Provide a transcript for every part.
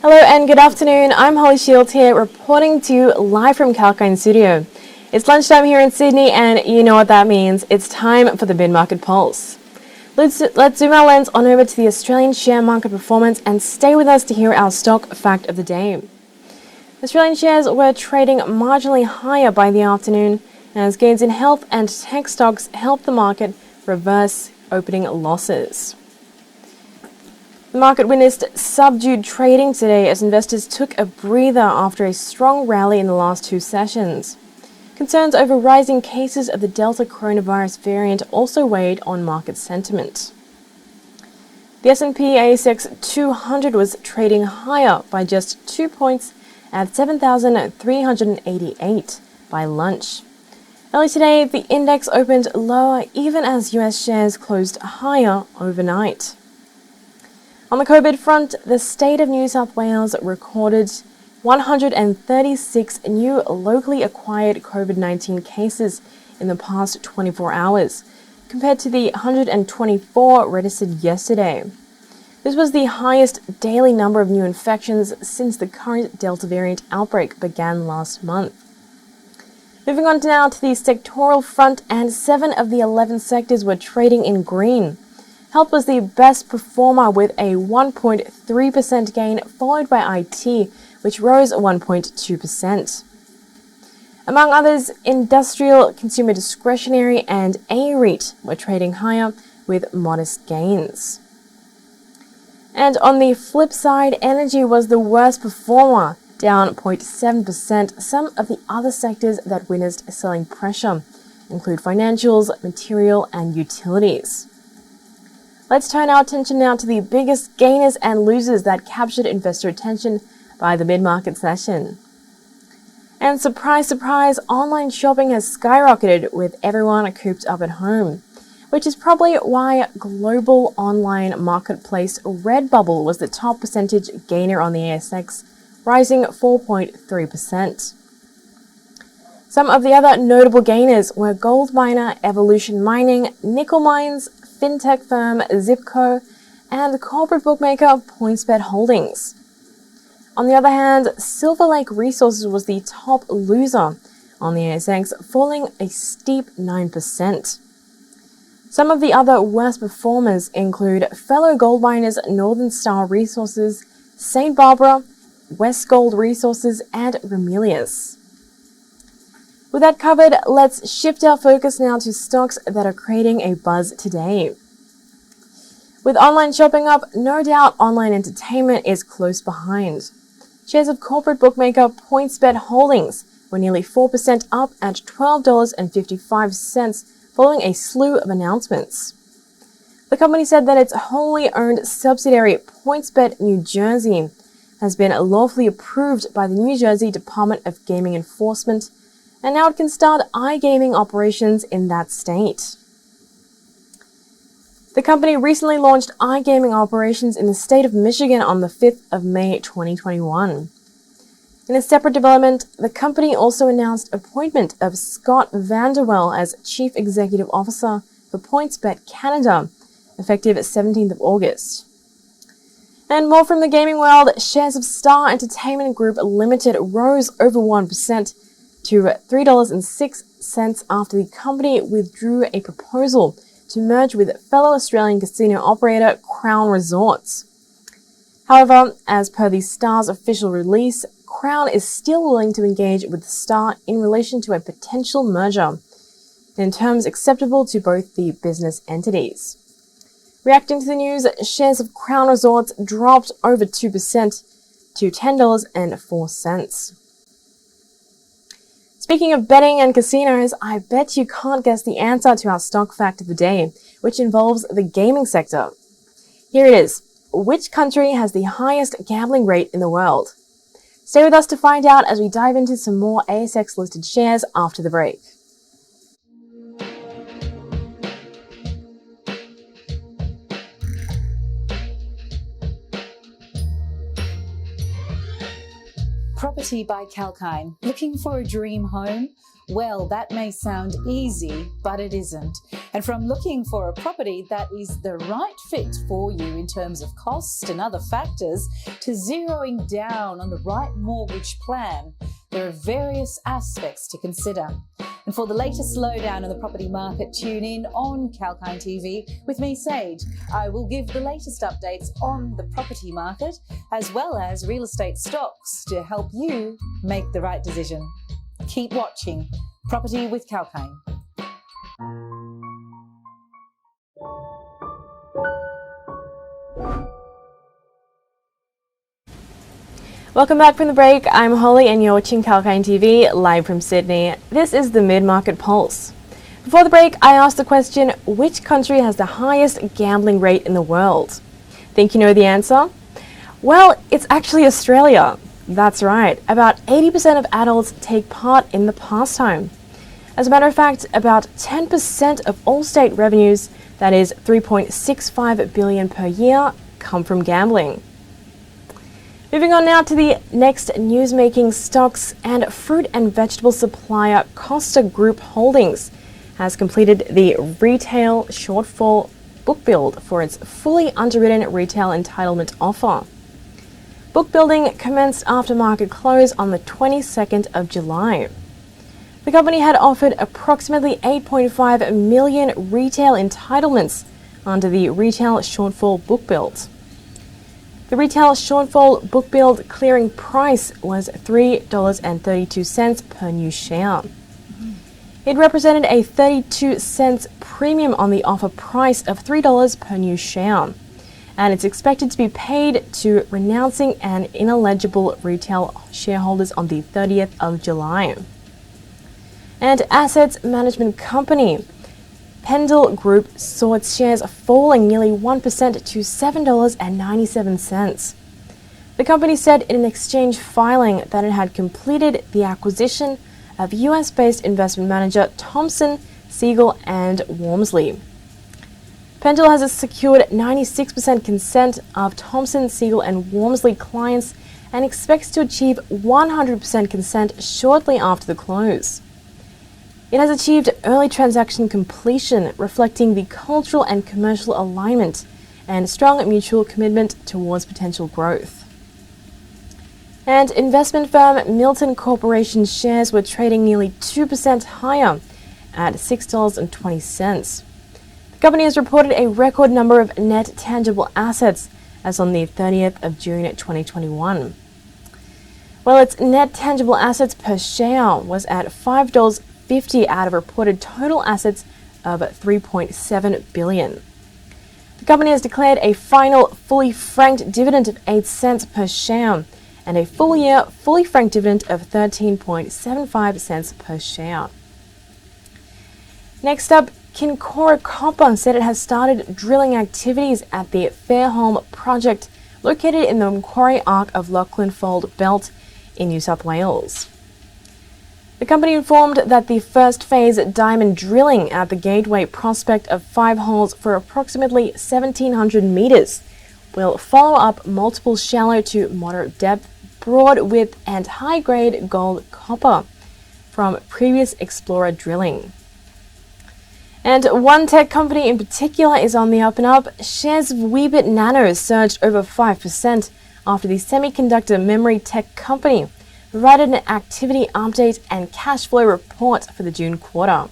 Hello and good afternoon. I'm Holly Shields here, reporting to you live from 𝐶𝐞 studio. It's lunchtime here in Sydney, and you know what that means. It's time for the mid-market pulse. Let's zoom our lens on over to the Australian share market performance and stay with us to hear our stock fact of the day. Australian shares were trading marginally higher by the afternoon as gains in health and tech stocks helped the market reverse opening losses. The market witnessed subdued trading today as investors took a breather after a strong rally in the last two sessions. Concerns over rising cases of the Delta coronavirus variant also weighed on market sentiment. The S&P ASX 200 was trading higher by just 2 points at 7,388 by lunch. Early today, the index opened lower even as US shares closed higher overnight. On the COVID front, the state of New South Wales recorded 136 new locally acquired COVID-19 cases in the past 24 hours, compared to the 124 registered yesterday. This was the highest daily number of new infections since the current Delta variant outbreak began last month. Moving on now to the sectoral front, and 7 of the 11 sectors were trading in green. Health was the best performer with a 1.3% gain, followed by IT, which rose 1.2%. Among others, industrial, consumer discretionary, and AREIT were trading higher with modest gains. And on the flip side, energy was the worst performer, down 0.7%. Some of the other sectors that witnessed selling pressure include financials, material, and utilities. Let's turn our attention now to the biggest gainers and losers that captured investor attention by the mid-market session. And surprise, surprise, online shopping has skyrocketed with everyone cooped up at home, which is probably why global online marketplace Redbubble was the top percentage gainer on the ASX, rising 4.3%. Some of the other notable gainers were gold miner Evolution Mining, nickel mines, fintech firm 𝐊𝐴𝐴, and corporate bookmaker PointsBet Holdings. On the other hand, Silver Lake Resources was the top loser on the ASX, falling a steep 9%. Some of the other worst performers include fellow gold miners Northern Star Resources, St. Barbara, Westgold Resources, and Ramelius. With that covered, let's shift our focus now to stocks that are creating a buzz today. With online shopping up, no doubt online entertainment is close behind. Shares of corporate bookmaker PointsBet Holdings were nearly 4% up at $12.55 following a slew of announcements. The company said that its wholly owned subsidiary PointsBet New Jersey has been lawfully approved by the New Jersey Department of Gaming Enforcement, and now it can start iGaming operations in that state. The company recently launched iGaming operations in the state of Michigan on the 5th of May 2021. In a separate development, the company also announced appointment of Scott Vanderwell as Chief Executive Officer for PointsBet Canada, effective 17th of August. And more from the gaming world, shares of Star Entertainment Group Limited rose over 1% to $3.06 after the company withdrew a proposal to merge with fellow Australian casino operator Crown Resorts. However, as per the Star's official release, Crown is still willing to engage with the Star in relation to a potential merger, in terms acceptable to both the business entities. Reacting to the news, shares of Crown Resorts dropped over 2% to $10.04. Speaking of betting and casinos, I bet you can't guess the answer to our stock fact of the day, which involves the gaming sector. Here it is. Which country has the highest gambling rate in the world? Stay with us to find out as we dive into some more ASX-listed shares after the break. Property Property by 𝐊𝐿𝐿𝐴. Looking for a dream home? Well, that may sound easy, but it isn't. And from looking for a property that is the right fit for you in terms of cost and other factors, to zeroing down on the right mortgage plan, there are various aspects to consider. And for the latest lowdown on the property market, tune in on 𝐊𝐿𝐴 TV with me, Sage. I will give the latest updates on the property market as well as real estate stocks to help you make the right decision. Keep watching Property with 𝐊𝐿𝐴. Welcome back from the break. I'm Holly and you're watching 𝐊𝐿𝐴 TV live from Sydney. This is the Mid-Market Pulse. Before the break, I asked the question, which country has the highest gambling rate in the world? Think you know the answer? Well, it's actually Australia. That's right. About 80% of adults take part in the pastime. As a matter of fact, about 10% of all state revenues, that is 3.65 billion per year, come from gambling. Moving on now to the next news-making stocks, and fruit and vegetable supplier Costa Group Holdings has completed the retail shortfall book build for its fully underwritten retail entitlement offer. Book building commenced after market close on the 22nd of July. The company had offered approximately 8.5 million retail entitlements under the retail shortfall book build. The retail shortfall book build clearing price was $3.32 per new share. It represented a 32-cent premium on the offer price of $3 per new share, and it's expected to be paid to renouncing and ineligible retail shareholders on the 30th of July. And assets management company Pendal Group saw its shares falling nearly 1% to $7.97. The company said in an exchange filing that it had completed the acquisition of US-based investment manager Thomson, Seigel and Walmsley. Pendal has secured 96% consent of Thomson, Seigel and Walmsley clients and expects to achieve 100% consent shortly after the close. It has achieved early transaction completion, reflecting the cultural and commercial alignment and strong mutual commitment towards potential growth. And investment firm Milton Corporation shares were trading nearly 2% higher at $6.20. The company has reported a record number of net tangible assets as on the 30th of June 2021. Well, its net tangible assets per share was at $5.50 out of reported total assets of $3.7 billion. The company has declared a final fully franked dividend of 8 cents per share and a full-year fully franked dividend of 13.75 cents per share. Next up, Kincora Copper said it has started drilling activities at the Fairholme project located in the Macquarie Arc of Lachlan Fold Belt in New South Wales. The company informed that the first phase diamond drilling at the Gateway prospect of 5 holes for approximately 1,700 meters will follow up multiple shallow to moderate depth, broad width and high-grade gold copper from previous explorer drilling. And one tech company in particular is on the up and up. Shares of Weebit Nano surged over 5% after the semiconductor memory tech company provided an activity update and cash flow report for the June quarter.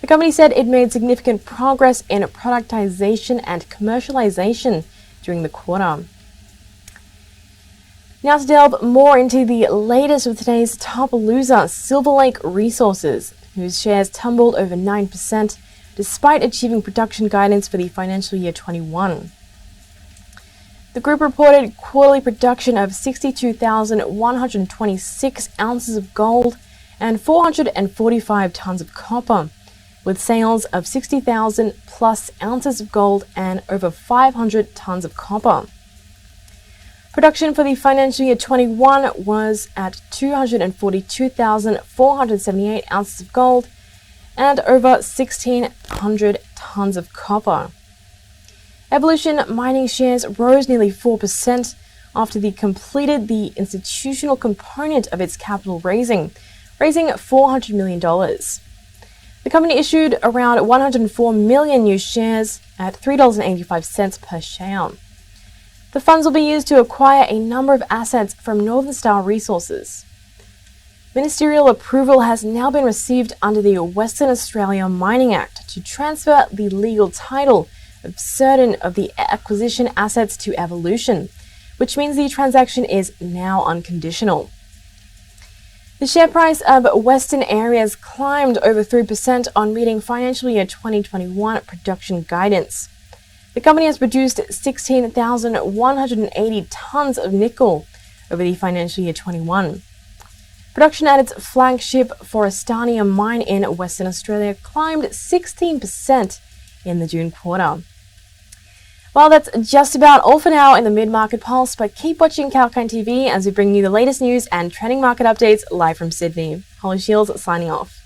The company said it made significant progress in productization and commercialization during the quarter. Now to delve more into the latest of today's top loser, Silver Lake Resources, whose shares tumbled over 9% despite achieving production guidance for the financial year 21. The group reported quarterly production of 62,126 ounces of gold and 445 tons of copper, with sales of 60,000 plus ounces of gold and over 500 tons of copper. Production for the financial year 21 was at 242,478 ounces of gold and over 1,600 tons of copper. Evolution Mining shares rose nearly 4%, after they completed the institutional component of its capital raising $400 million. The company issued around 104 million new shares at $3.85 per share. The funds will be used to acquire a number of assets from Northern Star Resources. Ministerial approval has now been received under the Western Australia Mining Act to transfer the legal title of certain of the acquisition assets to Evolution, which means the transaction is now unconditional. The share price of Western Areas climbed over 3% on meeting financial year 2021 production guidance. The company has produced 16,180 tonnes of nickel over the financial year 21. Production at its flagship Forrestania mine in Western Australia climbed 16% in the June quarter. Well, that's just about all for now in the Mid-Market Pulse, but keep watching 𝐊𝐿𝐴N TV as we bring you the latest news and trending market updates live from Sydney. Holly Shields signing off.